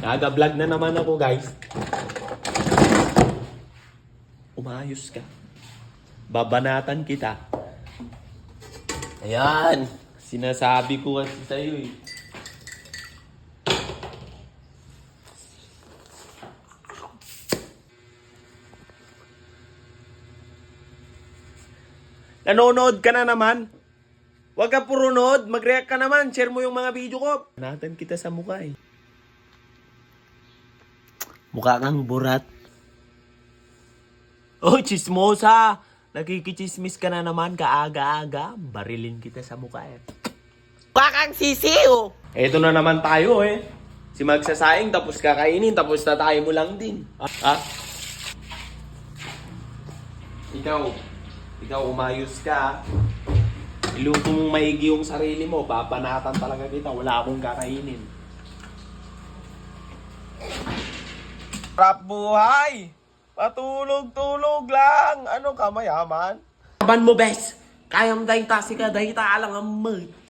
Nag-vlog na naman ako, guys. Umayos ka. Babanatan kita. Ayan. Sinasabi ko kasi sa'yo eh. Nanonood ka na naman. Huwag ka puro nood. Mag-react ka naman. Share mo yung mga video ko. Banatan kita sa mukha eh. Mukha kang burat. Oh, chismosa! Nakikichismis ka na naman kaaga-aga. Barilin kita sa mukha eh. Mukha kang sisiw! Eto na naman tayo eh. Si magsasaing tapos kakainin tapos tatay mo lang din. Ha? Ikaw umayos ka. Iluto mong maigi yung sarili mo. Babanatan talaga kita. Wala akong kakainin. Rap buhay! Patulog-tulog lang! Ano ka, mayaman? Kaban mo, bes! Kaya mo dahil tasi ka, dahil taalang ang mag.